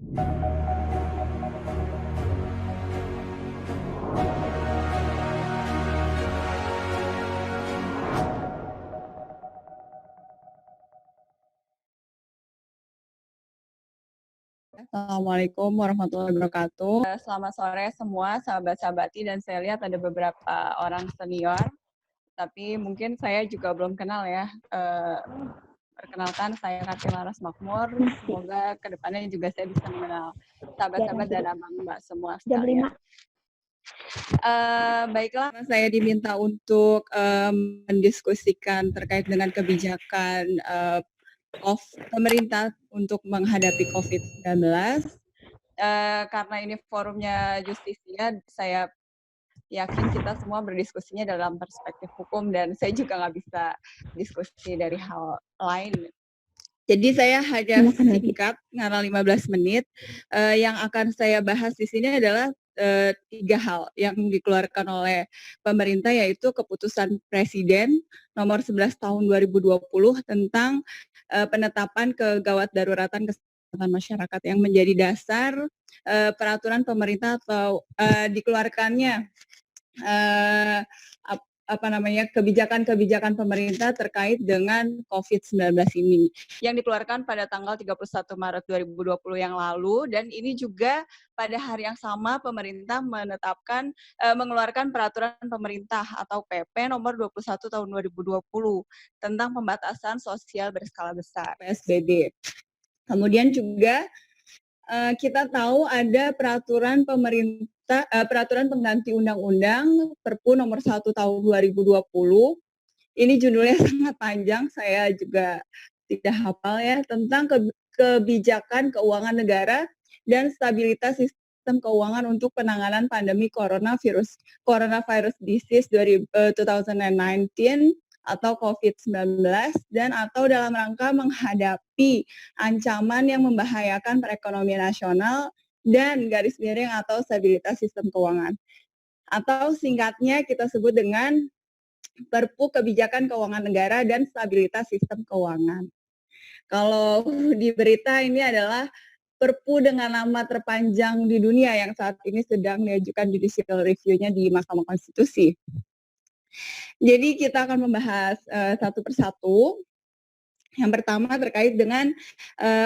Assalamualaikum warahmatullahi wabarakatuh. Selamat sore semua sahabat-sahabati, dan saya lihat ada beberapa orang senior, tapi mungkin saya juga belum kenal ya. Perkenalkan, saya Karti Laras Makmur. Semoga kedepannya juga saya bisa mengenal sahabat-sahabat dan abang mbak semua sekalian. Baiklah, saya diminta untuk mendiskusikan terkait dengan kebijakan pemerintah untuk menghadapi COVID-19. Karena ini forumnya Justisia, saya yakin kita semua berdiskusinya dalam perspektif hukum, dan saya juga nggak bisa diskusi dari hal lain. Jadi saya hanya singkat, karena 15 menit. Yang akan saya bahas di sini adalah 3 hal yang dikeluarkan oleh pemerintah, yaitu keputusan Presiden nomor 11 tahun 2020 tentang penetapan kegawat daruratan kesehatan masyarakat yang menjadi dasar peraturan pemerintah atau dikeluarkannya kebijakan-kebijakan pemerintah terkait dengan COVID-19 ini, yang dikeluarkan pada tanggal 31 Maret 2020 yang lalu, dan ini juga pada hari yang sama pemerintah mengeluarkan peraturan pemerintah atau PP nomor 21 tahun 2020 tentang pembatasan sosial berskala besar, PSBB. Kemudian juga kita tahu ada peraturan pengganti undang-undang Perpu nomor 1 tahun 2020. Ini judulnya sangat panjang, saya juga tidak hafal ya, tentang kebijakan keuangan negara dan stabilitas sistem keuangan untuk penanganan pandemi coronavirus disease 2019 atau COVID-19, dan atau dalam rangka menghadapi ancaman yang membahayakan perekonomian nasional dan garis miring atau stabilitas sistem keuangan. Atau singkatnya kita sebut dengan Perpu Kebijakan Keuangan Negara dan Stabilitas Sistem Keuangan. Kalau di berita ini adalah Perpu dengan nama terpanjang di dunia yang saat ini sedang diajukan judicial review-nya di Mahkamah Konstitusi. Jadi kita akan membahas satu persatu. Yang pertama terkait dengan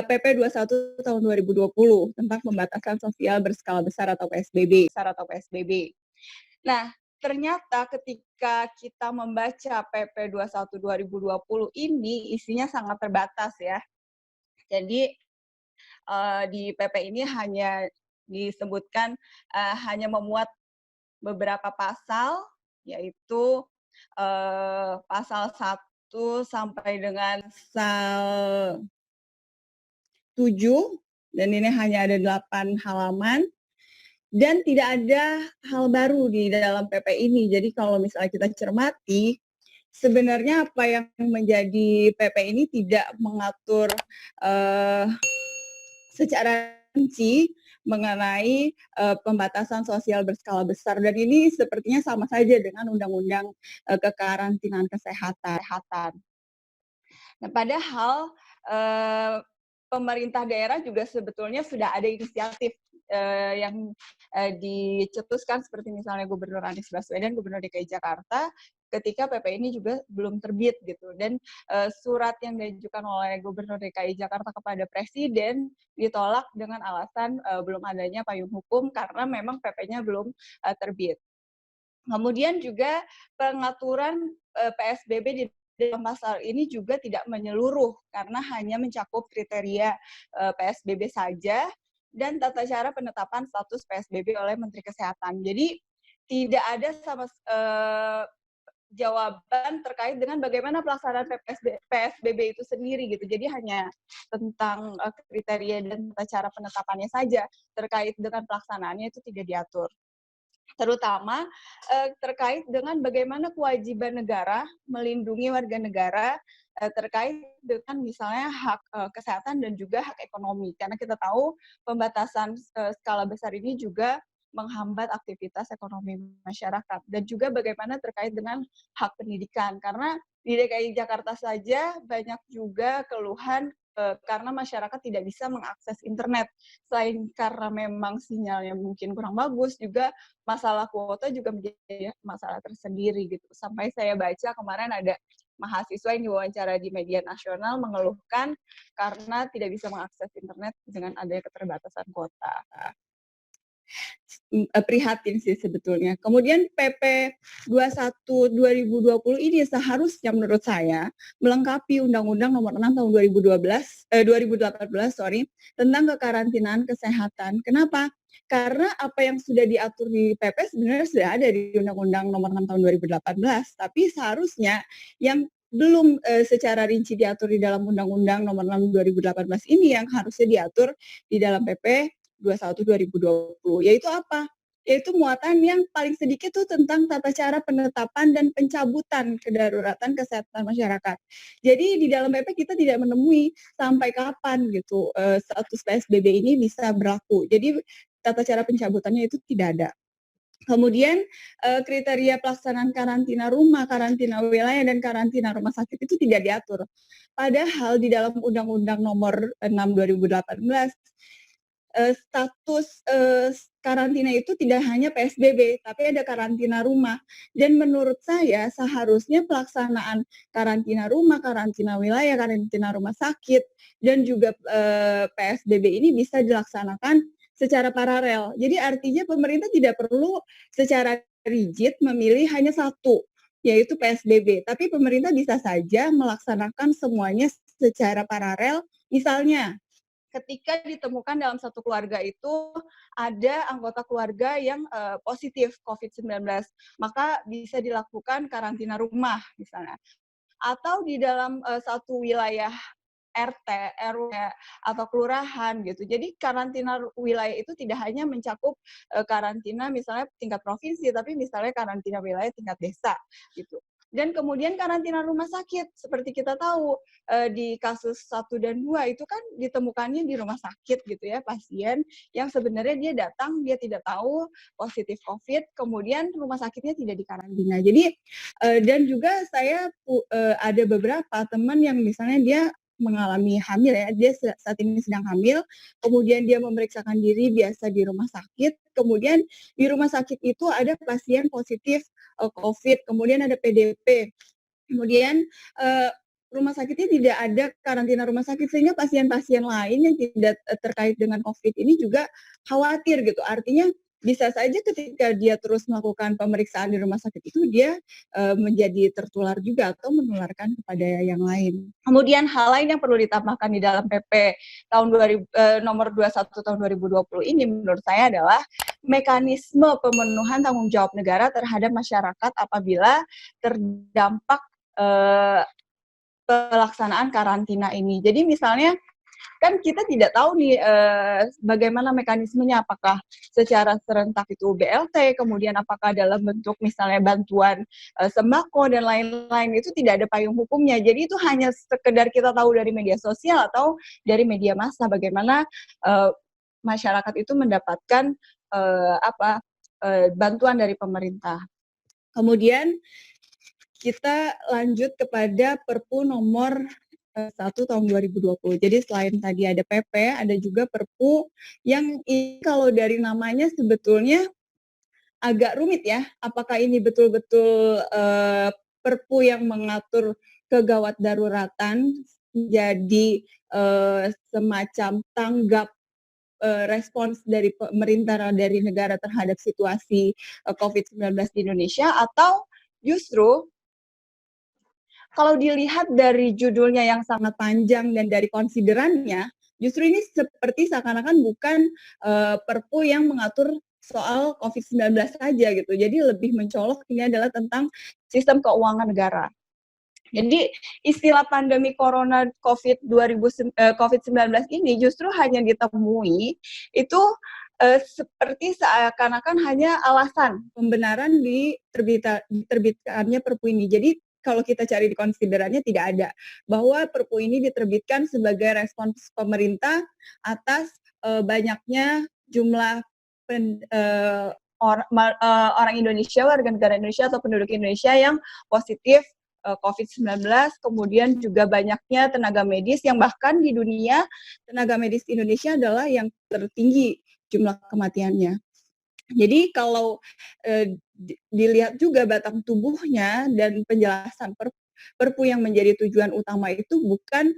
PP 21 tahun 2020 tentang pembatasan sosial berskala besar atau PSBB. Nah, ternyata ketika kita membaca PP 21 2020 ini isinya sangat terbatas ya. Jadi di PP ini hanya disebutkan hanya memuat beberapa pasal, yaitu pasal 1 sampai dengan pasal 7, dan ini hanya ada 8 halaman, dan tidak ada hal baru di dalam PP ini. Jadi kalau misalnya kita cermati, sebenarnya apa yang menjadi PP ini tidak mengatur secara rinci mengenai pembatasan sosial berskala besar, dan ini sepertinya sama saja dengan Undang-Undang Kekarantinaan Kesehatan. Nah, padahal pemerintah daerah juga sebetulnya sudah ada inisiatif yang dicetuskan, seperti misalnya Gubernur Anies Baswedan, Gubernur DKI Jakarta, ketika PP ini juga belum terbit gitu, dan surat yang diajukan oleh Gubernur DKI Jakarta kepada Presiden ditolak dengan alasan belum adanya payung hukum karena memang PP-nya belum terbit. Kemudian juga pengaturan PSBB di dalam pasal ini juga tidak menyeluruh karena hanya mencakup kriteria PSBB saja dan tata cara penetapan status PSBB oleh Menteri Kesehatan. Jadi tidak ada sama jawaban terkait dengan bagaimana pelaksanaan PSBB itu sendiri gitu. Jadi hanya tentang kriteria dan tata cara penetapannya saja, terkait dengan pelaksanaannya itu tidak diatur. Terutama terkait dengan bagaimana kewajiban negara melindungi warga negara terkait dengan misalnya hak kesehatan dan juga hak ekonomi. Karena kita tahu pembatasan skala besar ini juga menghambat aktivitas ekonomi masyarakat, dan juga bagaimana terkait dengan hak pendidikan. Karena di DKI Jakarta saja banyak juga keluhan karena masyarakat tidak bisa mengakses internet. Selain karena memang sinyalnya mungkin kurang bagus, juga masalah kuota juga menjadi masalah tersendiri gitu. Sampai saya baca kemarin ada mahasiswa yang diwawancara di media nasional mengeluhkan karena tidak bisa mengakses internet dengan adanya keterbatasan kuota. Prihatin sih sebetulnya. Kemudian PP 21 2020 ini seharusnya menurut saya melengkapi Undang-Undang Nomor 6 Tahun 2018 tentang kekarantinaan kesehatan. Kenapa? Karena apa yang sudah diatur di PP sebenarnya sudah ada di Undang-Undang Nomor 6 Tahun 2018, tapi seharusnya yang belum secara rinci diatur di dalam Undang-Undang Nomor 6 2018 ini yang harusnya diatur di dalam PP 21 2020. Yaitu apa? Yaitu muatan yang paling sedikit tuh tentang tata cara penetapan dan pencabutan kedaruratan kesehatan masyarakat. Jadi di dalam PP kita tidak menemui sampai kapan gitu status PSBB ini bisa berlaku. Jadi tata cara pencabutannya itu tidak ada. Kemudian kriteria pelaksanaan karantina rumah, karantina wilayah, dan karantina rumah sakit itu tidak diatur. Padahal di dalam Undang-Undang Nomor 6 2018 status karantina itu tidak hanya PSBB, tapi ada karantina rumah. Dan menurut saya seharusnya pelaksanaan karantina rumah, karantina wilayah, karantina rumah sakit, dan juga PSBB ini bisa dilaksanakan secara paralel. Jadi artinya pemerintah tidak perlu secara rigid memilih hanya satu, yaitu PSBB. Tapi pemerintah bisa saja melaksanakan semuanya secara paralel. Misalnya, ketika ditemukan dalam satu keluarga itu ada anggota keluarga yang positif COVID-19, maka bisa dilakukan karantina rumah misalnya. Atau di dalam satu wilayah RT, RW, atau kelurahan gitu. Jadi karantina wilayah itu tidak hanya mencakup karantina misalnya tingkat provinsi, tapi misalnya karantina wilayah tingkat desa gitu. Dan kemudian karantina rumah sakit, seperti kita tahu di kasus 1 dan 2 itu kan ditemukannya di rumah sakit gitu ya, pasien yang sebenarnya dia datang, dia tidak tahu positif COVID, kemudian rumah sakitnya tidak dikarantina. Jadi dan juga saya ada beberapa teman yang misalnya dia mengalami hamil ya, dia saat ini sedang hamil, kemudian dia memeriksakan diri biasa di rumah sakit, kemudian di rumah sakit itu ada pasien positif COVID, kemudian ada PDP, kemudian rumah sakitnya tidak ada karantina rumah sakit, sehingga pasien-pasien lain yang tidak terkait dengan COVID ini juga khawatir gitu. Artinya bisa saja ketika dia terus melakukan pemeriksaan di rumah sakit itu dia menjadi tertular juga atau menularkan kepada yang lain. Kemudian hal lain yang perlu ditambahkan di dalam PP tahun nomor 21 tahun 2020 ini menurut saya adalah mekanisme pemenuhan tanggung jawab negara terhadap masyarakat apabila terdampak pelaksanaan karantina ini. Jadi misalnya kan kita tidak tahu nih bagaimana mekanismenya, apakah secara serentak itu BLT, kemudian apakah dalam bentuk misalnya bantuan sembako dan lain-lain, itu tidak ada payung hukumnya. Jadi itu hanya sekedar kita tahu dari media sosial atau dari media massa bagaimana masyarakat itu mendapatkan bantuan dari pemerintah. Kemudian kita lanjut kepada Perpu nomor 1 tahun 2020. Jadi selain tadi ada PP, ada juga Perpu yang ini kalau dari namanya sebetulnya agak rumit ya. Apakah ini betul-betul Perpu yang mengatur kegawat daruratan jadi semacam tanggap respons dari pemerintah dari negara terhadap situasi COVID-19 di Indonesia, atau justru kalau dilihat dari judulnya yang sangat panjang dan dari konsiderannya, justru ini seperti seakan-akan bukan Perpu yang mengatur soal COVID-19 saja gitu. Jadi lebih mencolok ini adalah tentang sistem keuangan negara. Jadi istilah pandemi corona COVID-19 ini justru hanya ditemui itu seperti seakan-akan hanya alasan pembenaran diterbitkannya Perpu ini. Jadi kalau kita cari di konsiderannya tidak ada bahwa Perpu ini diterbitkan sebagai respons pemerintah atas banyaknya jumlah orang Indonesia, warga negara Indonesia atau penduduk Indonesia yang positif COVID-19, kemudian juga banyaknya tenaga medis yang bahkan di dunia tenaga medis Indonesia adalah yang tertinggi jumlah kematiannya. Jadi kalau dilihat juga batang tubuhnya dan penjelasan Perpu yang menjadi tujuan utama itu bukan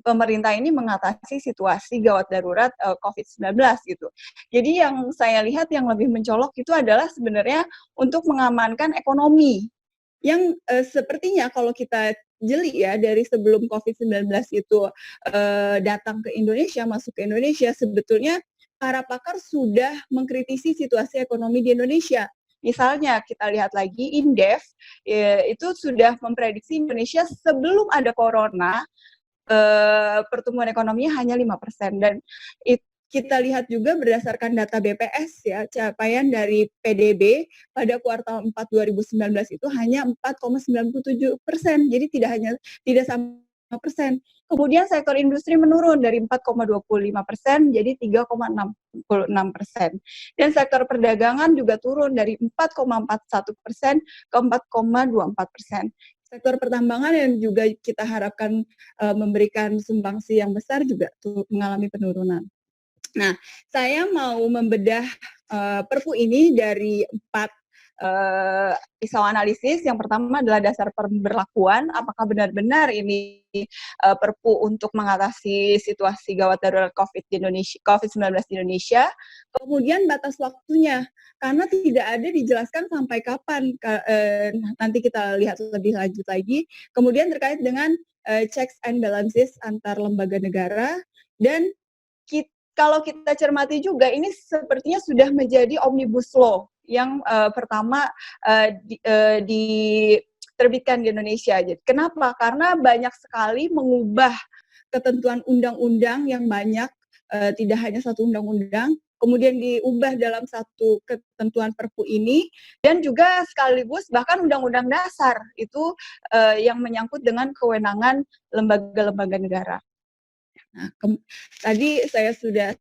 pemerintah ini mengatasi situasi gawat darurat COVID-19 gitu. Jadi yang saya lihat yang lebih mencolok itu adalah sebenarnya untuk mengamankan ekonomi yang sepertinya kalau kita jeli ya dari sebelum COVID-19 itu datang ke Indonesia, masuk ke Indonesia, sebetulnya para pakar sudah mengkritisi situasi ekonomi di Indonesia. Misalnya kita lihat lagi Indef itu sudah memprediksi Indonesia sebelum ada corona pertumbuhan ekonominya hanya 5% dan kita lihat juga berdasarkan data BPS ya, capaian dari PDB pada kuartal 4 2019 itu hanya 4,97%. Jadi tidak sama persen. Kemudian sektor industri menurun dari 4,25% jadi 3,66%. Dan sektor perdagangan juga turun dari 4,41% ke 4,24%. Sektor pertambangan yang juga kita harapkan memberikan sumbangsi yang besar juga mengalami penurunan. Nah, saya mau membedah Perpu ini dari 4 pisau analisis. Yang pertama adalah dasar pemberlakuan, apakah benar-benar ini Perpu untuk mengatasi situasi gawat darurat COVID-19 di Indonesia. Kemudian batas waktunya, karena tidak ada dijelaskan sampai kapan. Nanti kita lihat lebih lanjut lagi. Kemudian terkait dengan checks and balances antar lembaga negara dan kalau kita cermati juga ini sepertinya sudah menjadi omnibus law yang pertama diterbitkan di Indonesia. Kenapa? Karena banyak sekali mengubah ketentuan undang-undang yang banyak, tidak hanya satu undang-undang, kemudian diubah dalam satu ketentuan Perpu ini, dan juga sekaligus bahkan undang-undang dasar itu yang menyangkut dengan kewenangan lembaga-lembaga negara. Nah, tadi saya sudah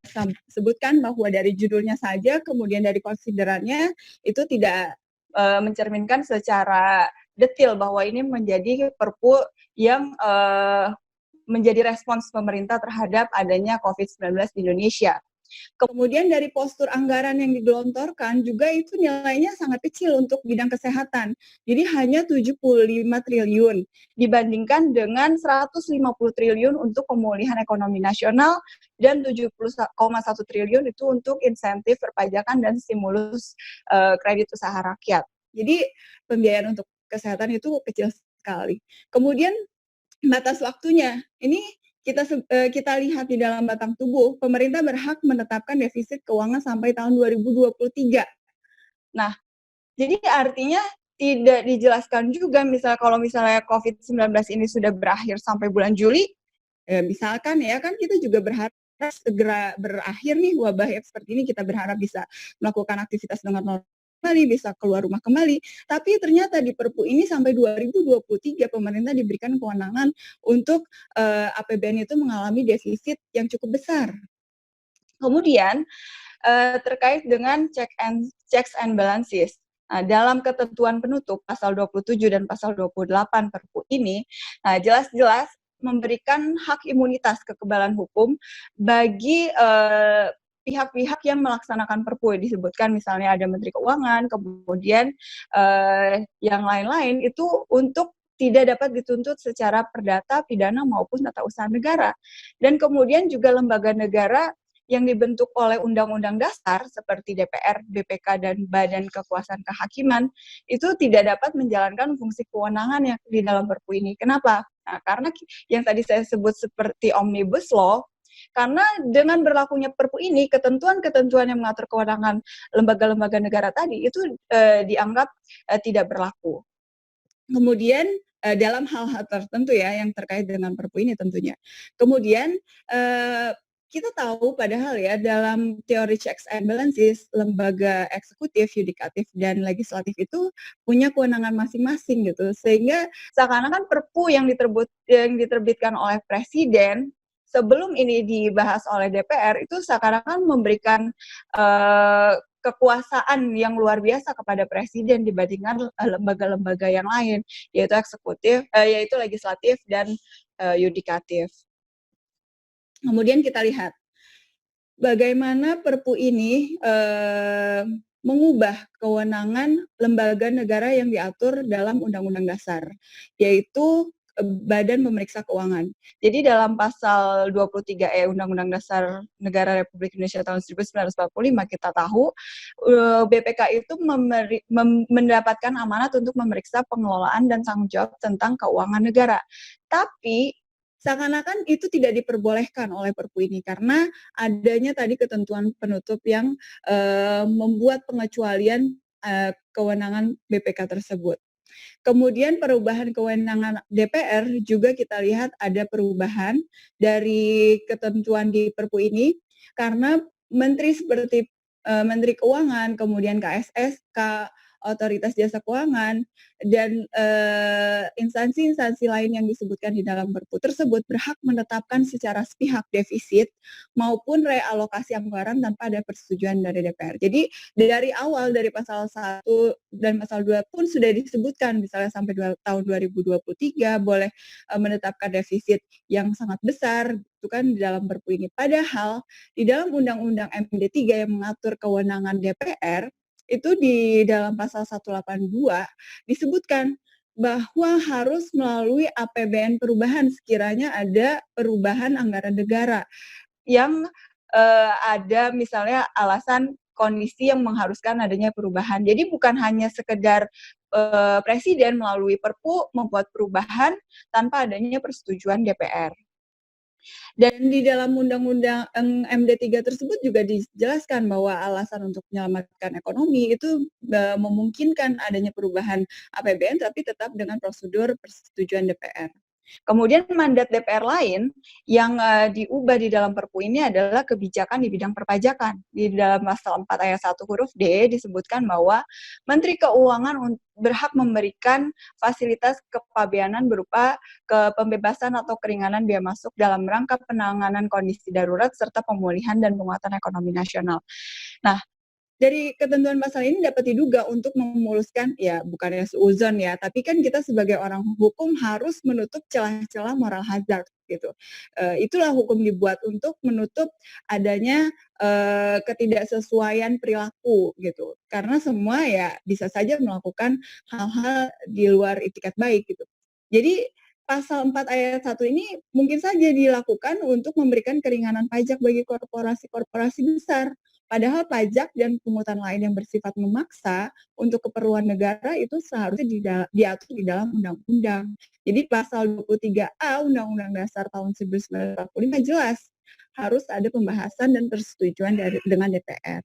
sebutkan bahwa dari judulnya saja, kemudian dari konsiderannya, itu tidak mencerminkan secara detail bahwa ini menjadi Perpu yang menjadi respons pemerintah terhadap adanya COVID-19 di Indonesia. Kemudian dari postur anggaran yang digelontorkan juga itu nilainya sangat kecil untuk bidang kesehatan. Jadi hanya 75 triliun dibandingkan dengan 150 triliun untuk pemulihan ekonomi nasional dan 70,1 triliun itu untuk insentif perpajakan dan stimulus kredit usaha rakyat. Jadi pembiayaan untuk kesehatan itu kecil sekali. Kemudian batas waktunya, ini kita lihat di dalam batang tubuh, pemerintah berhak menetapkan defisit keuangan sampai tahun 2023. Nah, jadi artinya tidak dijelaskan juga kalau misalnya COVID-19 ini sudah berakhir sampai bulan Juli, misalkan ya kan kita juga berharap segera berakhir nih wabah yang seperti ini, kita berharap bisa melakukan aktivitas dengan normal kembali, bisa keluar rumah kembali. Tapi ternyata di Perpu ini sampai 2023 pemerintah diberikan kewenangan untuk APBN itu mengalami defisit yang cukup besar. Kemudian terkait dengan checks and balances. Nah, dalam ketentuan penutup pasal 27 dan pasal 28 Perpu ini, jelas-jelas memberikan hak imunitas kekebalan hukum bagi pihak-pihak yang melaksanakan Perpu. Disebutkan misalnya ada Menteri Keuangan, kemudian yang lain-lain itu untuk tidak dapat dituntut secara perdata, pidana maupun tata usaha negara. Dan kemudian juga lembaga negara yang dibentuk oleh Undang-Undang Dasar seperti DPR, BPK, dan Badan Kekuasaan Kehakiman itu tidak dapat menjalankan fungsi kewenangan yang di dalam Perpu ini. Kenapa? Nah, karena yang tadi saya sebut seperti Omnibus Law, karena dengan berlakunya Perpu ini, ketentuan-ketentuan yang mengatur kewenangan lembaga-lembaga negara tadi itu dianggap tidak berlaku. Kemudian dalam hal-hal tertentu ya yang terkait dengan Perpu ini tentunya. Kemudian kita tahu padahal ya dalam teori checks and balances, lembaga eksekutif, yudikatif, dan legislatif itu punya kewenangan masing-masing gitu. Sehingga seakan-akan Perpu yang diterbitkan oleh Presiden sebelum ini dibahas oleh DPR itu seakan-akan memberikan kekuasaan yang luar biasa kepada presiden dibandingkan lembaga-lembaga yang lain, yaitu legislatif dan yudikatif. Kemudian kita lihat bagaimana Perpu ini mengubah kewenangan lembaga negara yang diatur dalam Undang-Undang Dasar, yaitu Badan Pemeriksa Keuangan. Jadi dalam pasal 23E Undang-Undang Dasar Negara Republik Indonesia tahun 1945 kita tahu BPK itu mendapatkan amanat untuk memeriksa pengelolaan dan tanggung jawab tentang keuangan negara. Tapi seakan-akan itu tidak diperbolehkan oleh Perpu ini karena adanya tadi ketentuan penutup yang membuat pengecualian kewenangan BPK tersebut. Kemudian perubahan kewenangan DPR juga kita lihat ada perubahan dari ketentuan di Perpu ini karena menteri seperti Menteri Keuangan, kemudian KSSK, Otoritas Jasa Keuangan, dan instansi-instansi lain yang disebutkan di dalam Perpu tersebut berhak menetapkan secara sepihak defisit maupun realokasi anggaran tanpa ada persetujuan dari DPR. Jadi dari awal, dari pasal 1 dan pasal 2 pun sudah disebutkan, misalnya sampai tahun 2023 boleh menetapkan defisit yang sangat besar, itu kan di dalam Perpu ini. Padahal di dalam Undang-Undang MD3 yang mengatur kewenangan DPR, itu di dalam pasal 182 disebutkan bahwa harus melalui APBN perubahan sekiranya ada perubahan anggaran negara yang ada misalnya alasan kondisi yang mengharuskan adanya perubahan. Jadi bukan hanya sekedar presiden melalui Perpu membuat perubahan tanpa adanya persetujuan DPR. Dan di dalam Undang-Undang MD3 tersebut juga dijelaskan bahwa alasan untuk menyelamatkan ekonomi itu memungkinkan adanya perubahan APBN tapi tetap dengan prosedur persetujuan DPR. Kemudian mandat DPR lain yang diubah di dalam Perpu ini adalah kebijakan di bidang perpajakan. Di dalam pasal 4 ayat 1 huruf D disebutkan bahwa Menteri Keuangan berhak memberikan fasilitas kepabeanan berupa pembebasan atau keringanan biaya masuk dalam rangka penanganan kondisi darurat serta pemulihan dan penguatan ekonomi nasional. Nah, dari ketentuan pasal ini dapat diduga untuk memuluskan, ya bukannya seuzon ya, tapi kan kita sebagai orang hukum harus menutup celah-celah moral hazard gitu. Itulah hukum dibuat untuk menutup adanya ketidaksesuaian perilaku gitu. Karena semua ya bisa saja melakukan hal-hal di luar itikat baik gitu. Jadi pasal 4 ayat 1 ini mungkin saja dilakukan untuk memberikan keringanan pajak bagi korporasi-korporasi besar. Padahal pajak dan pungutan lain yang bersifat memaksa untuk keperluan negara itu seharusnya diatur di dalam undang-undang. Jadi pasal 23A Undang-Undang Dasar tahun 1945 jelas harus ada pembahasan dan persetujuan dengan DPR.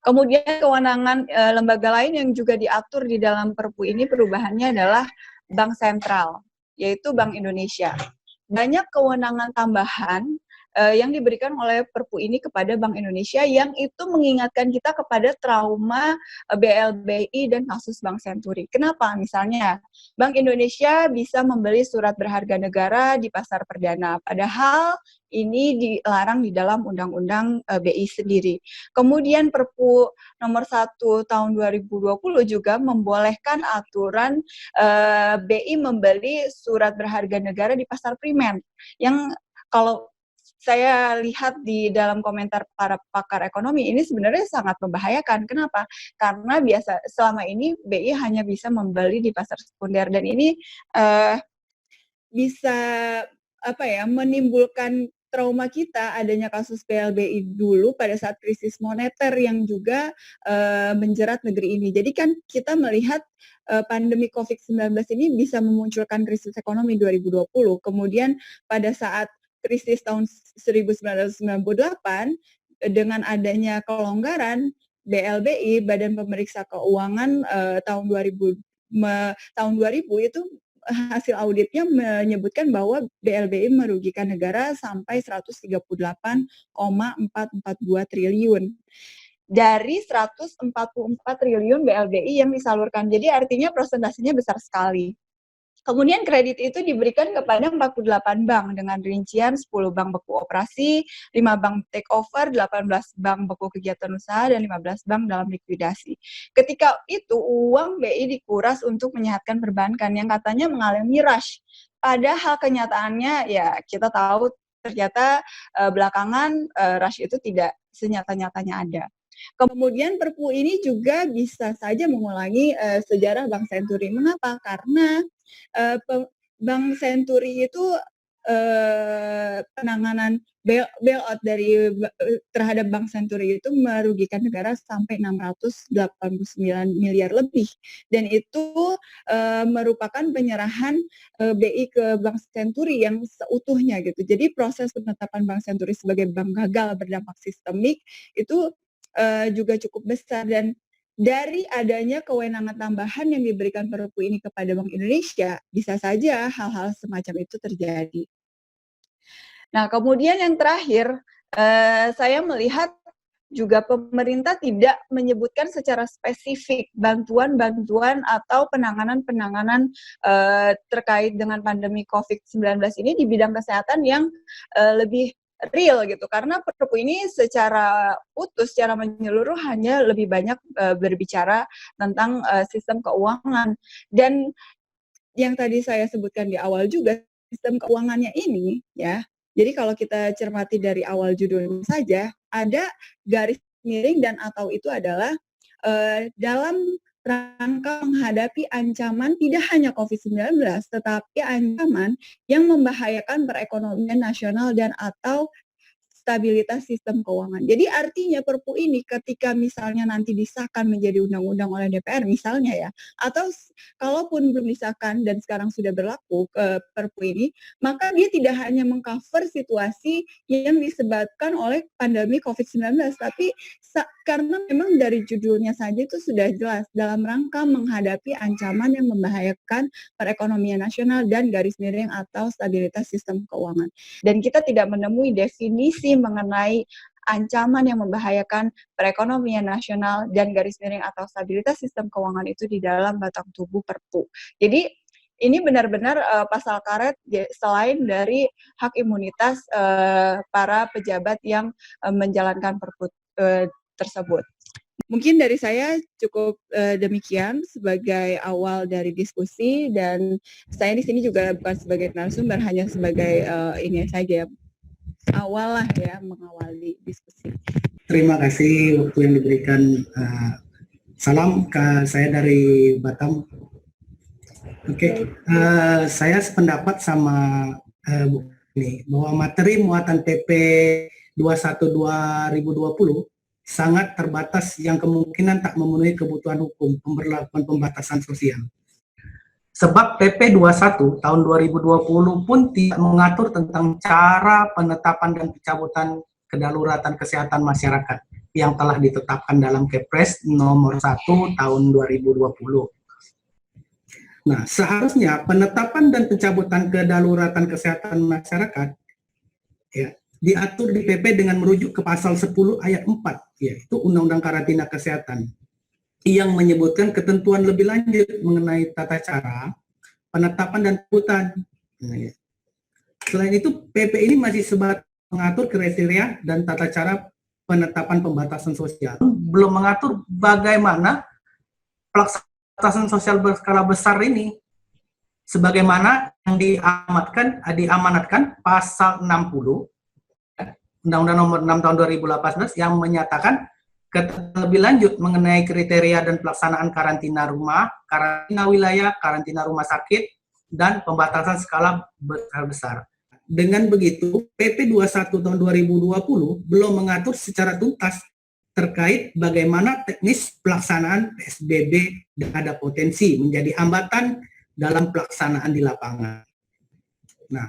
Kemudian kewenangan lembaga lain yang juga diatur di dalam Perpu ini perubahannya adalah Bank Sentral, yaitu Bank Indonesia. Banyak kewenangan tambahan yang diberikan oleh Perpu ini kepada Bank Indonesia yang itu mengingatkan kita kepada trauma BLBI dan kasus Bank Senturi. Kenapa? Misalnya, Bank Indonesia bisa membeli surat berharga negara di pasar perdana, padahal ini dilarang di dalam Undang-Undang BI sendiri. Kemudian Perpu nomor 1 tahun 2020 juga membolehkan aturan BI membeli surat berharga negara di pasar primer, yang kalau saya lihat di dalam komentar para pakar ekonomi ini sebenarnya sangat membahayakan. Kenapa? Karena selama ini BI hanya bisa membeli di pasar sekunder dan ini bisa menimbulkan trauma kita adanya kasus BLBI dulu pada saat krisis moneter yang juga menjerat negeri ini. Jadi kan kita melihat pandemi COVID-19 ini bisa memunculkan krisis ekonomi 2020. Kemudian pada saat krisis tahun 1998 dengan adanya kelonggaran BLBI Badan Pemeriksa Keuangan tahun 2000 itu hasil auditnya menyebutkan bahwa BLBI merugikan negara sampai 138,442 triliun dari 144 triliun BLBI yang disalurkan. Jadi artinya persentasenya besar sekali. Kemudian kredit itu diberikan kepada 48 bank dengan rincian 10 bank beku operasi, 5 bank take over, 18 bank beku kegiatan usaha, dan 15 bank dalam likuidasi. Ketika itu uang BI dikuras untuk menyehatkan perbankan yang katanya mengalami rush. Padahal kenyataannya ya kita tahu ternyata belakangan rush itu tidak senyata-nyatanya ada. Kemudian Perpu ini juga bisa saja mengulangi sejarah Bank Senturi. Mengapa? Karena Bank Senturi itu penanganan bailout terhadap Bank Senturi itu merugikan negara sampai 689 miliar lebih, dan itu merupakan penyerahan BI ke Bank Senturi yang seutuhnya gitu. Jadi proses penetapan Bank Senturi sebagai bank gagal berdampak sistemik itu juga cukup besar, dan dari adanya kewenangan tambahan yang diberikan Perpu ini kepada Bank Indonesia, bisa saja hal-hal semacam itu terjadi. Nah, kemudian yang terakhir, saya melihat juga pemerintah tidak menyebutkan secara spesifik bantuan-bantuan atau penanganan-penanganan terkait dengan pandemi COVID-19 ini di bidang kesehatan yang lebih real gitu, karena Perpu ini secara utuh, secara menyeluruh hanya lebih banyak berbicara tentang sistem keuangan. Dan yang tadi saya sebutkan di awal juga, sistem keuangannya ini ya, jadi kalau kita cermati dari awal judulnya saja, ada garis miring dan atau itu adalah dalam rangka menghadapi ancaman tidak hanya COVID-19, tetapi ancaman yang membahayakan perekonomian nasional dan atau stabilitas sistem keuangan. Jadi artinya Perpu ini ketika misalnya nanti disahkan menjadi undang-undang oleh DPR misalnya ya, atau kalaupun belum disahkan dan sekarang sudah berlaku Perpu ini, maka dia tidak hanya mengcover situasi yang disebabkan oleh pandemi COVID-19, tapi karena memang dari judulnya saja itu sudah jelas dalam rangka menghadapi ancaman yang membahayakan perekonomian nasional dan garis miring atau stabilitas sistem keuangan. Dan kita tidak menemui definisi mengenai ancaman yang membahayakan perekonomian nasional dan garis miring atau stabilitas sistem keuangan itu di dalam batang tubuh Perpu. Jadi ini benar-benar pasal karet selain dari hak imunitas para pejabat yang menjalankan Perpu tersebut. Mungkin dari saya cukup demikian sebagai awal dari diskusi, dan saya di sini juga bukan sebagai narasumber, hanya sebagai ini saja awal lah ya, mengawali diskusi. Terima kasih waktu yang diberikan. Salam ke saya dari Batam. Oke, saya sependapat sama Bu ini bahwa materi muatan PP 21/2020 sangat terbatas yang kemungkinan tak memenuhi kebutuhan hukum pemberlakuan pembatasan sosial. Sebab PP 21 tahun 2020 pun tidak mengatur tentang cara penetapan dan pencabutan kedaruratan kesehatan masyarakat yang telah ditetapkan dalam Kepres nomor 1 tahun 2020. Nah, seharusnya penetapan dan pencabutan kedaruratan kesehatan masyarakat ya, diatur di PP dengan merujuk ke pasal 10 ayat 4, yaitu Undang-Undang Karantina Kesehatan, yang menyebutkan ketentuan lebih lanjut mengenai tata cara penetapan dan pencabutan. Selain itu, PP ini masih sebatas mengatur kriteria dan tata cara penetapan pembatasan sosial, belum mengatur bagaimana pelaksanaan sosial berskala besar ini, sebagaimana yang diamanatkan pasal 60 Undang-Undang Nomor 6 Tahun 2018 yang menyatakan lebih lanjut mengenai kriteria dan pelaksanaan karantina rumah, karantina wilayah, karantina rumah sakit, dan pembatasan skala besar. Dengan begitu, PP 21 tahun 2020 belum mengatur secara tuntas terkait bagaimana teknis pelaksanaan PSBB dan ada potensi menjadi hambatan dalam pelaksanaan di lapangan. Nah,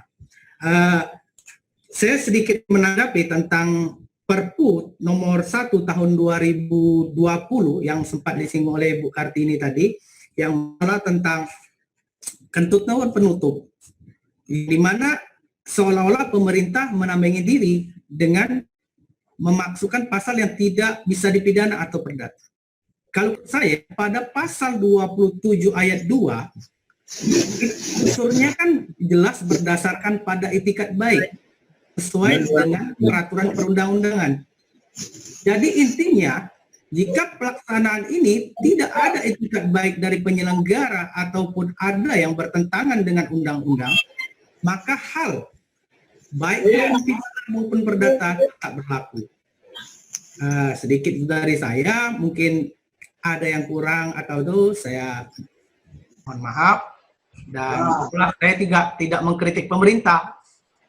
saya sedikit menanggapi tentang Perpu nomor 1 tahun 2020 yang sempat disinggung oleh Bu Kartini tadi, yang masalah tentang kentut nawar penutup, di mana seolah-olah pemerintah menambangi diri dengan memasukkan pasal yang tidak bisa dipidana atau perdata. Kalau saya pada pasal 27 ayat 2 Unsurnya kan jelas berdasarkan pada itikat baik sesuai dengan peraturan perundang-undangan. Jadi intinya, jika pelaksanaan ini tidak ada itikat baik dari penyelenggara ataupun ada yang bertentangan dengan undang-undang, maka hal baik pidana maupun perdata tak berlaku. Sedikit dari saya, mungkin ada yang kurang atau itu saya mohon maaf, dan saya tidak mengkritik pemerintah.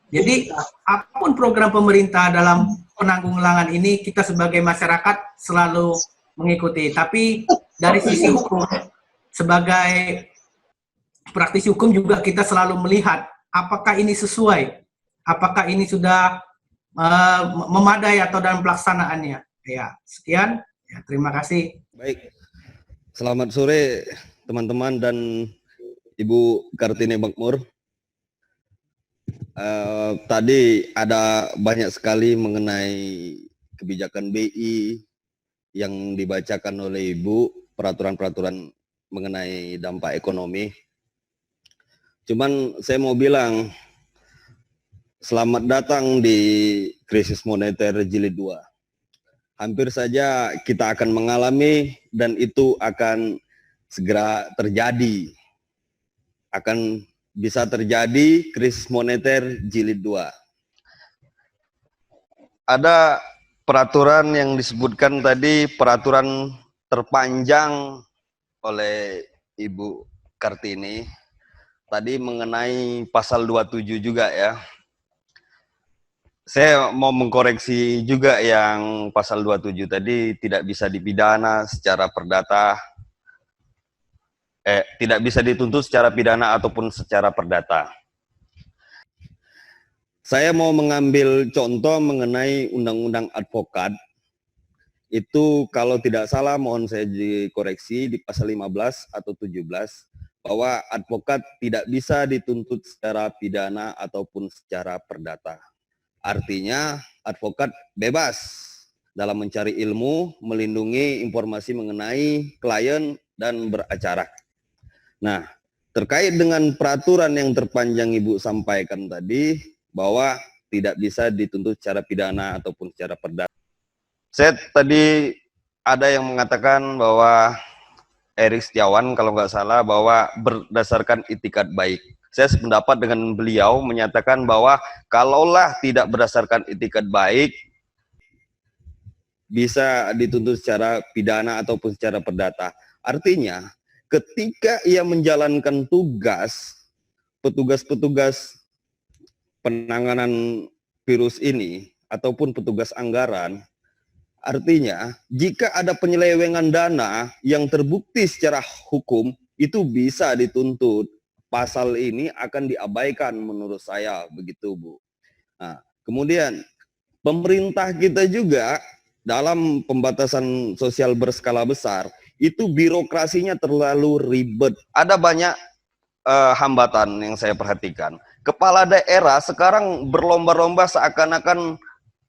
Jadi apapun program pemerintah dalam penanggulangan ini, kita sebagai masyarakat selalu mengikuti. Tapi dari sisi hukum, sebagai praktisi hukum juga kita selalu melihat apakah ini sesuai, apakah ini sudah memadai atau dalam pelaksanaannya. Ya, sekian. Ya, terima kasih. Baik. Selamat sore teman-teman dan Ibu Kartini Makmur. Tadi ada banyak sekali mengenai kebijakan BI yang dibacakan oleh Ibu, peraturan-peraturan mengenai dampak ekonomi. Cuman saya mau bilang, selamat datang di krisis moneter jilid 2. Hampir saja kita akan mengalami dan itu akan segera terjadi. Akan bisa terjadi krisis moneter jilid 2. Ada peraturan yang disebutkan tadi, peraturan terpanjang oleh Ibu Kartini. Tadi mengenai pasal 27 juga ya. Saya mau mengkoreksi juga yang pasal 27 tadi, tidak bisa dipidana secara perdata, tidak bisa dituntut secara pidana ataupun secara perdata. Saya mau mengambil contoh mengenai undang-undang advokat. Itu kalau tidak salah, mohon saya dikoreksi di pasal 15 atau 17, bahwa advokat tidak bisa dituntut secara pidana ataupun secara perdata. Artinya advokat bebas dalam mencari ilmu, melindungi informasi mengenai klien dan beracara. Nah, terkait dengan peraturan yang terpanjang Ibu sampaikan tadi, bahwa tidak bisa dituntut secara pidana ataupun secara perdata. Saya tadi ada yang mengatakan bahwa Erik Setiawan kalau nggak salah bahwa berdasarkan itikat baik. Saya sependapat dengan beliau menyatakan bahwa kalaulah tidak berdasarkan itikat baik, bisa dituntut secara pidana ataupun secara perdata. Artinya, ketika ia menjalankan tugas, petugas-petugas penanganan virus ini, ataupun petugas anggaran, artinya, jika ada penyelewengan dana yang terbukti secara hukum, itu bisa dituntut. Pasal ini akan diabaikan menurut saya, begitu Bu. Nah, kemudian pemerintah kita juga dalam pembatasan sosial berskala besar, itu birokrasinya terlalu ribet. Ada banyak hambatan yang saya perhatikan. Kepala daerah sekarang berlomba-lomba seakan-akan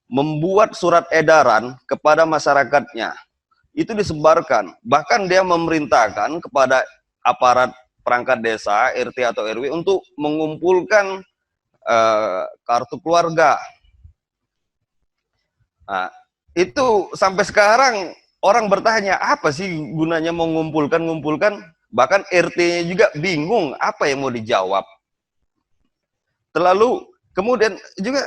membuat surat edaran kepada masyarakatnya. Itu disebarkan. Bahkan dia memerintahkan kepada aparat perangkat desa, RT atau RW untuk mengumpulkan kartu keluarga. Nah, itu sampai sekarang orang bertanya, apa sih gunanya mengumpulkan? Bahkan RT-nya juga bingung apa yang mau dijawab. Terlalu kemudian juga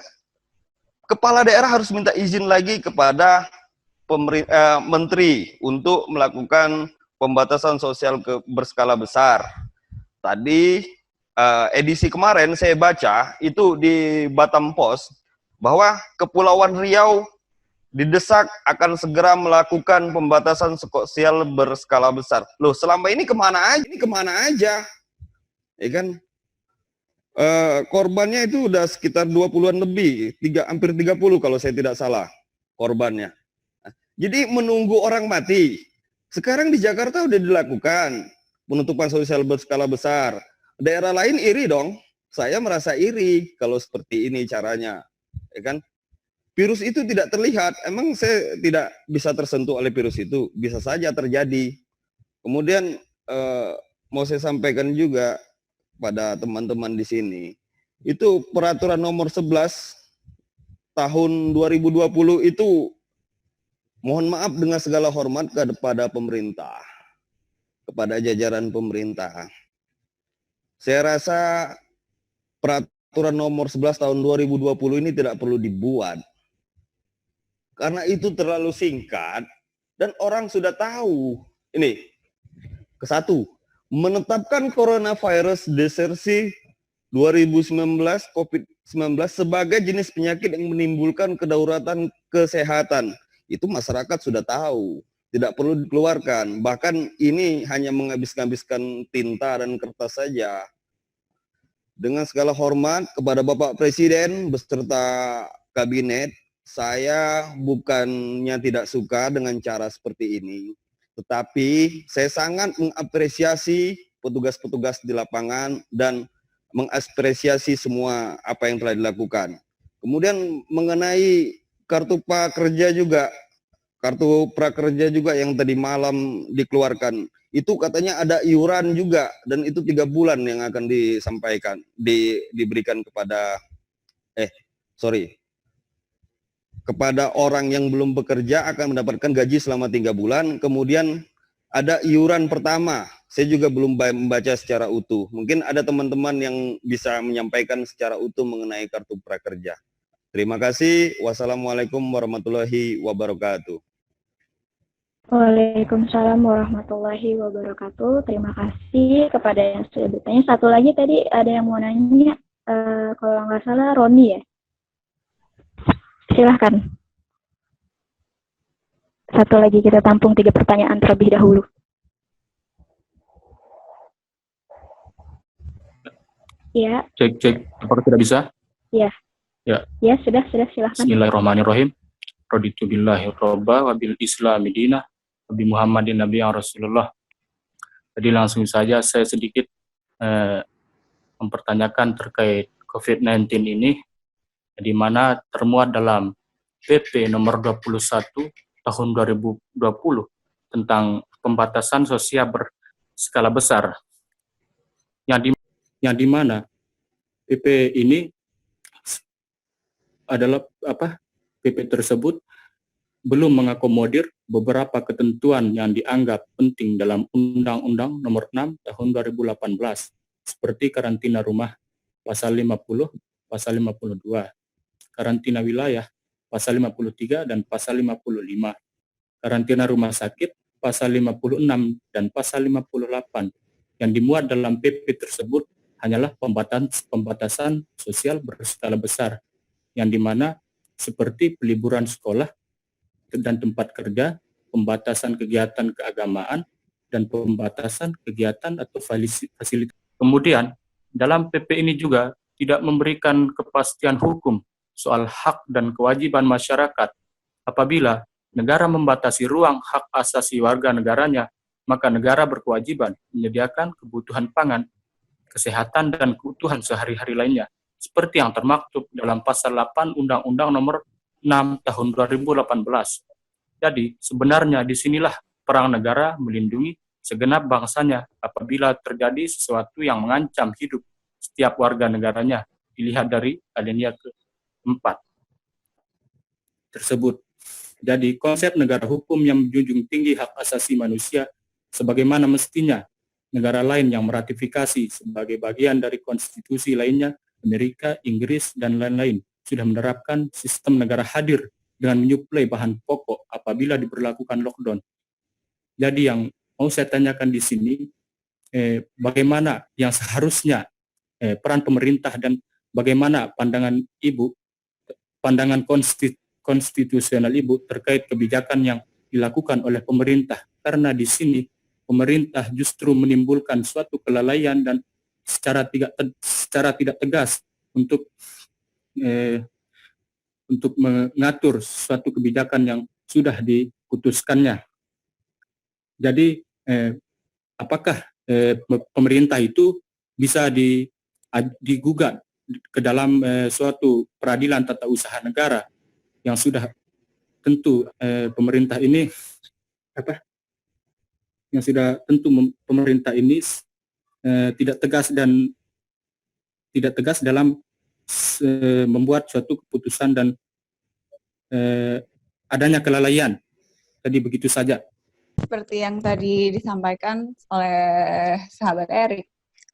kepala daerah harus minta izin lagi kepada menteri untuk melakukan pembatasan sosial berskala besar. Tadi edisi kemarin saya baca itu di Batam Post bahwa Kepulauan Riau didesak akan segera melakukan pembatasan sosial berskala besar. Loh, selama ini kemana aja? Ya kan? Korbannya itu udah sekitar 20-an lebih, hampir 30 kalau saya tidak salah korbannya. Jadi menunggu orang mati. Sekarang di Jakarta udah dilakukan penutupan sosial berskala besar. Daerah lain iri dong. Saya merasa iri kalau seperti ini caranya. Ya kan? Virus itu tidak terlihat. Emang saya tidak bisa tersentuh oleh virus itu? Bisa saja terjadi. Kemudian mau saya sampaikan juga, pada teman-teman di sini. Itu peraturan nomor 11 tahun 2020 itu, mohon maaf dengan segala hormat kepada pemerintah, kepada jajaran pemerintah. Saya rasa peraturan nomor 11 tahun 2020 ini tidak perlu dibuat. Karena itu terlalu singkat dan orang sudah tahu. Ini, ke-1, menetapkan coronavirus desersi 2019 COVID-19 sebagai jenis penyakit yang menimbulkan kedaruratan kesehatan. Itu masyarakat sudah tahu, tidak perlu dikeluarkan. Bahkan ini hanya menghabiskan tinta dan kertas saja. Dengan segala hormat kepada Bapak Presiden beserta kabinet, saya bukannya tidak suka dengan cara seperti ini, tetapi saya sangat mengapresiasi petugas-petugas di lapangan dan mengapresiasi semua apa yang telah dilakukan. Kemudian mengenai kartu prakerja juga yang tadi malam dikeluarkan, itu katanya ada iuran juga, dan itu 3 bulan yang akan disampaikan, diberikan kepada orang yang belum bekerja akan mendapatkan gaji selama 3 bulan. Kemudian ada iuran pertama, saya juga belum membaca secara utuh. Mungkin ada teman-teman yang bisa menyampaikan secara utuh mengenai kartu prakerja. Terima kasih. Wassalamualaikum warahmatullahi wabarakatuh. Waalaikumsalam warahmatullahi wabarakatuh. Terima kasih kepada yang sudah bertanya. Satu lagi tadi ada yang mau nanya, kalau nggak salah Roni ya. Silahkan. Satu lagi kita tampung 3 pertanyaan terlebih dahulu. Ya. Cek. Apakah tidak bisa? Ya. Ya. Ya, sudah silahkan. Bismillahirrahmanirrahim. Raditu billahi robba wa bil islami dinah wa bi Muhammadin nabiyyan Rasulullah. Jadi langsung saja saya sedikit mempertanyakan terkait COVID-19 ini, di mana termuat dalam PP nomor 21 tahun 2020 tentang pembatasan sosial berskala besar, yang di mana PP ini adalah PP tersebut belum mengakomodir beberapa ketentuan yang dianggap penting dalam Undang-Undang Nomor 6 Tahun 2018, seperti karantina rumah pasal 50, pasal 52, karantina wilayah pasal 53 dan pasal 55, karantina rumah sakit pasal 56 dan pasal 58. Yang dimuat dalam PP tersebut hanyalah pembatasan sosial berskala besar, yang dimana seperti peliburan sekolah dan tempat kerja, pembatasan kegiatan keagamaan, dan pembatasan kegiatan atau fasilitas. Kemudian, dalam PP ini juga tidak memberikan kepastian hukum soal hak dan kewajiban masyarakat. Apabila negara membatasi ruang hak asasi warga negaranya, maka negara berkewajiban menyediakan kebutuhan pangan, kesehatan, dan kebutuhan sehari-hari lainnya, seperti yang termaktub dalam pasal 8 Undang-Undang Nomor 6 Tahun 2018. Jadi, sebenarnya disinilah perang negara melindungi segenap bangsanya apabila terjadi sesuatu yang mengancam hidup setiap warga negaranya, dilihat dari alinea ke-4 tersebut. Jadi, konsep negara hukum yang menjunjung tinggi hak asasi manusia sebagaimana mestinya negara lain yang meratifikasi sebagai bagian dari konstitusi lainnya, Amerika, Inggris, dan lain-lain, sudah menerapkan sistem negara hadir dengan menyuplai bahan pokok apabila diberlakukan lockdown. Jadi yang mau saya tanyakan di sini, bagaimana yang seharusnya peran pemerintah dan bagaimana pandangan Ibu, pandangan konstitusional Ibu terkait kebijakan yang dilakukan oleh pemerintah, karena di sini pemerintah justru menimbulkan suatu kelalaian dan secara tidak tegas untuk mengatur suatu kebijakan yang sudah diputuskannya. Jadi, apakah pemerintah itu bisa digugat ke dalam suatu peradilan tata usaha negara yang sudah tentu pemerintah ini pemerintah ini tidak tegas dan tidak tegas dalam membuat suatu keputusan dan adanya kelalaian. Tadi begitu saja. Seperti yang tadi disampaikan oleh sahabat Erik,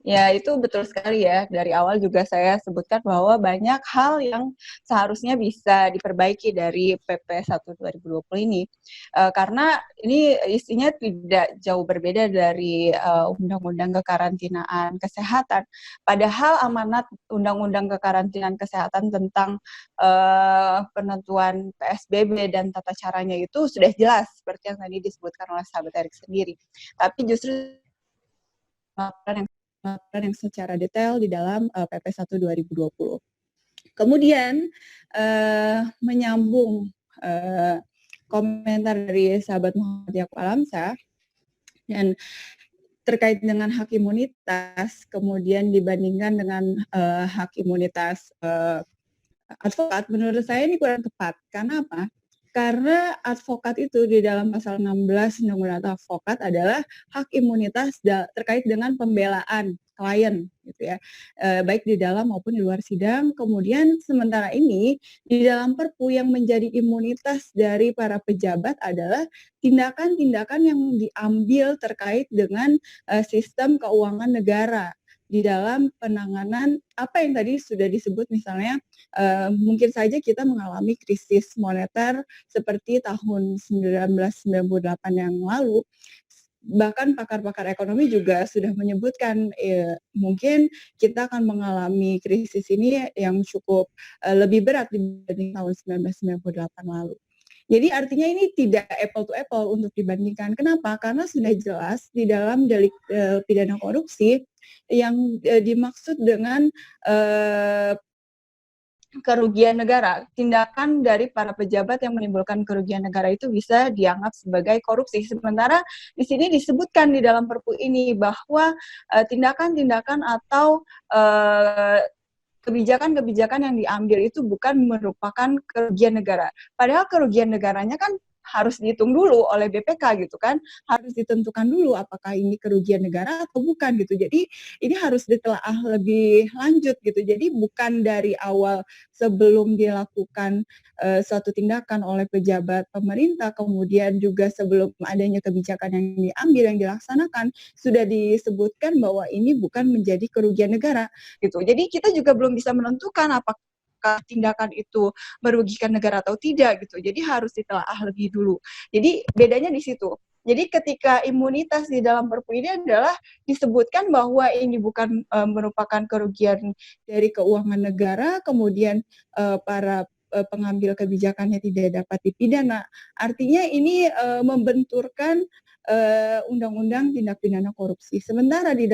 ya itu betul sekali ya. Dari awal juga saya sebutkan bahwa banyak hal yang seharusnya bisa diperbaiki dari PP 1 2020 ini. Karena ini isinya tidak jauh berbeda dari Undang-Undang Kekarantinaan Kesehatan. Padahal amanat Undang-Undang Kekarantinaan Kesehatan tentang penentuan PSBB dan tata caranya itu sudah jelas seperti yang tadi disebutkan oleh sahabat Erik sendiri. Tapi justru yang secara detail di dalam PP 1 2020. Kemudian menyambung komentar dari sahabat Muhammad Yaakob Alamsyah dan terkait dengan hak imunitas, kemudian dibandingkan dengan hak imunitas advokat, menurut saya ini kurang tepat. Karena apa? Karena advokat itu di dalam pasal 16 Undang-Undang Advokat adalah hak imunitas terkait dengan pembelaan klien, gitu ya, baik di dalam maupun di luar sidang. Kemudian sementara ini di dalam Perpu yang menjadi imunitas dari para pejabat adalah tindakan-tindakan yang diambil terkait dengan sistem keuangan negara di dalam penanganan apa yang tadi sudah disebut, misalnya mungkin saja kita mengalami krisis moneter seperti tahun 1998 yang lalu. Bahkan pakar-pakar ekonomi juga sudah menyebutkan mungkin kita akan mengalami krisis ini yang cukup lebih berat dibanding tahun 1998 lalu. Jadi artinya ini tidak apple to apple untuk dibandingkan. Kenapa? Karena sudah jelas di dalam delik pidana korupsi yang dimaksud dengan kerugian negara. Tindakan dari para pejabat yang menimbulkan kerugian negara itu bisa dianggap sebagai korupsi. Sementara di sini disebutkan di dalam Perpu ini bahwa tindakan-tindakan atau kebijakan-kebijakan yang diambil itu bukan merupakan kerugian negara. Padahal kerugian negaranya kan harus dihitung dulu oleh BPK gitu kan, harus ditentukan dulu apakah ini kerugian negara atau bukan gitu. Jadi ini harus ditelaah lebih lanjut gitu. Jadi bukan dari awal sebelum dilakukan suatu tindakan oleh pejabat pemerintah, kemudian juga sebelum adanya kebijakan yang diambil, yang dilaksanakan, sudah disebutkan bahwa ini bukan menjadi kerugian negara gitu. Jadi kita juga belum bisa menentukan apakah tindakan itu merugikan negara atau tidak gitu. Jadi harus ditelaah lebih dulu. Jadi bedanya di situ. Jadi ketika imunitas di dalam Perpu ini adalah disebutkan bahwa ini bukan merupakan kerugian dari keuangan negara, kemudian para pengambil kebijakannya tidak dapat dipidana. Artinya ini membenturkan Undang-Undang Tindak Pidana Korupsi. Sementara di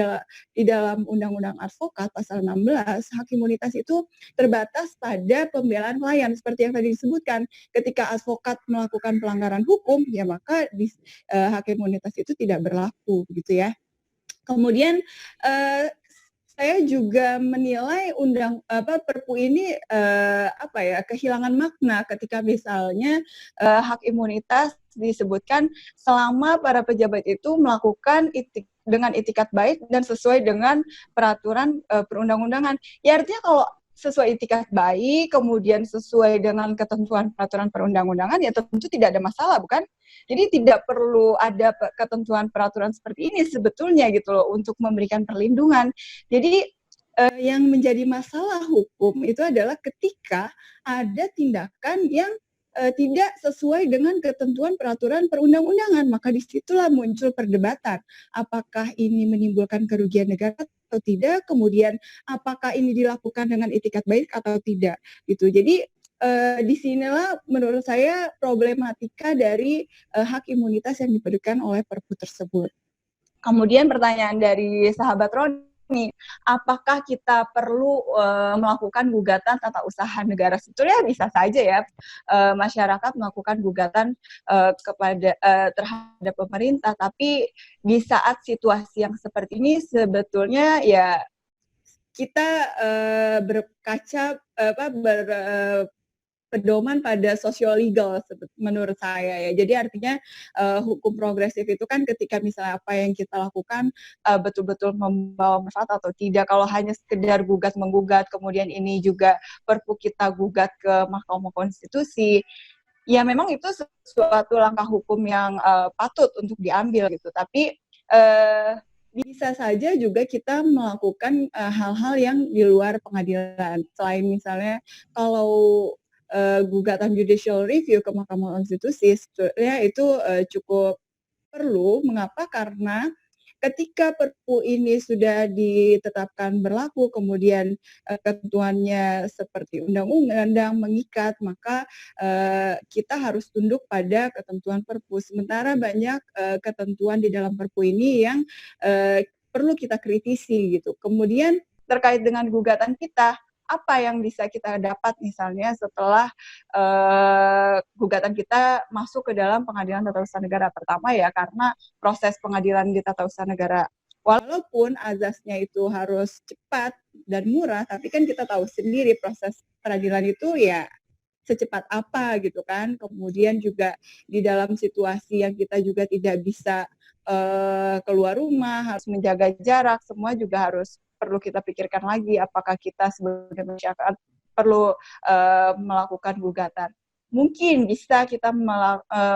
dalam Undang-Undang Advokat pasal 16, hak imunitas itu terbatas pada pembelaan klien seperti yang tadi disebutkan. Ketika advokat melakukan pelanggaran hukum, ya maka hak imunitas itu tidak berlaku, gitu ya. Kemudian saya juga menilai Perpu ini kehilangan makna ketika misalnya hak imunitas disebutkan selama para pejabat itu melakukan dengan itikat baik dan sesuai dengan peraturan perundang-undangan. Ya artinya kalau sesuai itikat baik, kemudian sesuai dengan ketentuan peraturan perundang-undangan, ya tentu tidak ada masalah, bukan? Jadi tidak perlu ada ketentuan peraturan seperti ini sebetulnya gitu loh untuk memberikan perlindungan. Jadi yang menjadi masalah hukum itu adalah ketika ada tindakan yang tidak sesuai dengan ketentuan peraturan perundang-undangan, maka disitulah muncul perdebatan. Apakah ini menimbulkan kerugian negara atau tidak? Kemudian apakah ini dilakukan dengan itikat baik atau tidak? Gitu. Jadi disinilah menurut saya problematika dari hak imunitas yang diberikan oleh Perpu tersebut. Kemudian pertanyaan dari sahabat Roni, apakah kita perlu melakukan gugatan tata usaha negara? Sebetulnya bisa saja ya masyarakat melakukan gugatan terhadap pemerintah, tapi di saat situasi yang seperti ini sebetulnya ya kita pedoman pada sosio-legal menurut saya ya. Jadi artinya hukum progresif itu kan ketika misalnya apa yang kita lakukan betul-betul membawa manfaat atau tidak. Kalau hanya sekedar gugat-menggugat, kemudian ini juga perpu kita gugat ke Mahkamah Konstitusi, ya memang itu suatu langkah hukum yang patut untuk diambil gitu. Tapi bisa saja juga kita melakukan hal-hal yang di luar pengadilan. Selain misalnya kalau gugatan judicial review ke Mahkamah Konstitusi, sebetulnya itu cukup perlu. Mengapa? Karena ketika Perpu ini sudah ditetapkan berlaku, kemudian ketentuannya seperti undang-undang mengikat, maka kita harus tunduk pada ketentuan Perpu. Sementara banyak ketentuan di dalam Perpu ini yang perlu kita kritisi gitu. Kemudian terkait dengan gugatan kita, apa yang bisa kita dapat misalnya setelah gugatan kita masuk ke dalam pengadilan tata usaha negara. Pertama ya karena proses pengadilan di tata usaha negara, walaupun azasnya itu harus cepat dan murah, tapi kan kita tahu sendiri proses peradilan itu ya secepat apa gitu kan. Kemudian juga di dalam situasi yang kita juga tidak bisa keluar rumah, harus menjaga jarak, semua juga harus perlu kita pikirkan lagi apakah kita sebagai masyarakat perlu melakukan gugatan. Mungkin bisa kita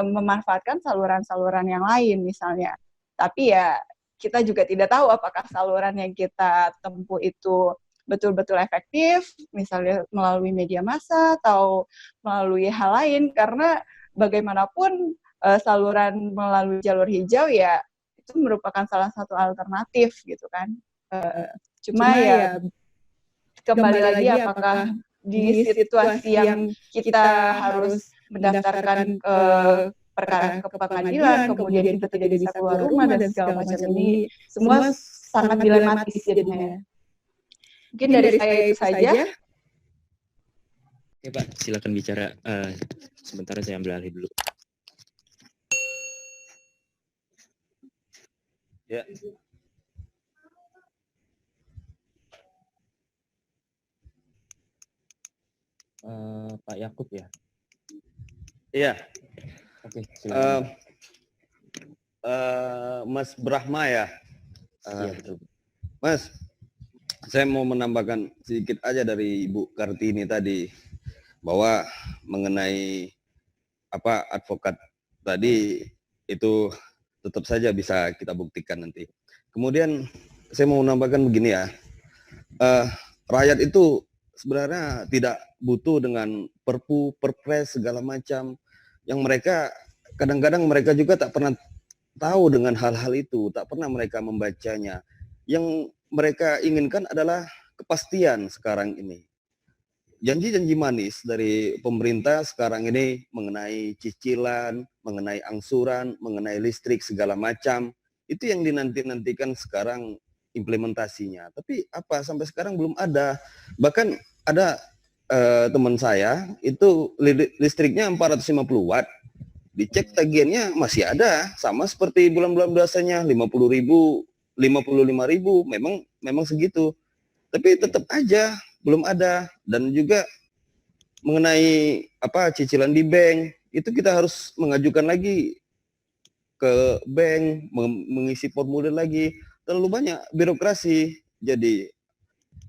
memanfaatkan saluran-saluran yang lain misalnya. Tapi ya kita juga tidak tahu apakah saluran yang kita tempuh itu betul-betul efektif, misalnya melalui media massa atau melalui hal lain, karena bagaimanapun saluran melalui jalur hijau ya itu merupakan salah satu alternatif gitu kan. Cuma ya kembali lagi apakah di situasi yang kita harus mendaftarkan perkara ke pengadilan, kemudian kita tidak bisa keluar rumah dan segala macam ini, semua sangat dilematis jadinya. Mungkin dari saya itu saja. Oke Pak, silakan bicara. Sementara saya ambil alih dulu. Ya. Pak Yakub ya? Iya. Oke, silakan. Mas Brahma ya? Iya, betul. Mas, saya mau menambahkan sedikit aja dari Ibu Kartini tadi, bahwa mengenai apa advokat tadi itu tetap saja bisa kita buktikan nanti. Kemudian saya mau menambahkan begini ya, rakyat itu sebenarnya tidak butuh dengan perpu, perpres segala macam yang mereka kadang-kadang mereka juga tak pernah tahu dengan hal-hal itu, tak pernah mereka membacanya. Yang mereka inginkan adalah kepastian sekarang ini. Janji-janji manis dari pemerintah sekarang ini mengenai cicilan, mengenai angsuran, mengenai listrik segala macam, itu yang dinanti-nantikan sekarang implementasinya. Tapi apa sampai sekarang belum ada. Bahkan ada teman saya itu listriknya 450 watt, dicek tagihannya masih ada, sama seperti bulan-bulan biasanya 50.000, 55.000, memang segitu. Tapi tetap aja belum ada. Dan juga mengenai apa cicilan di bank, itu kita harus mengajukan lagi ke bank, mengisi formulir lagi, terlalu banyak birokrasi. Jadi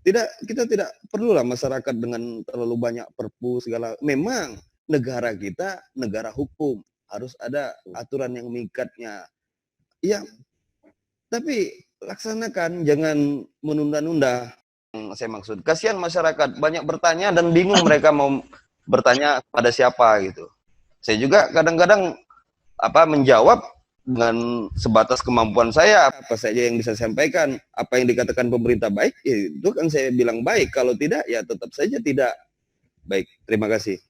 kita tidak perlulah masyarakat dengan terlalu banyak perpu segala. Memang negara kita negara hukum, harus ada aturan yang mengikatnya. Iya, tapi laksanakan, jangan menunda-nunda. Saya maksud, kasihan masyarakat banyak bertanya dan bingung mereka mau bertanya pada siapa gitu. Saya juga kadang-kadang menjawab dengan sebatas kemampuan saya, apa saja yang bisa saya sampaikan. Apa yang dikatakan pemerintah baik, ya itu kan saya bilang baik. Kalau tidak, ya tetap saja tidak baik. Terima kasih.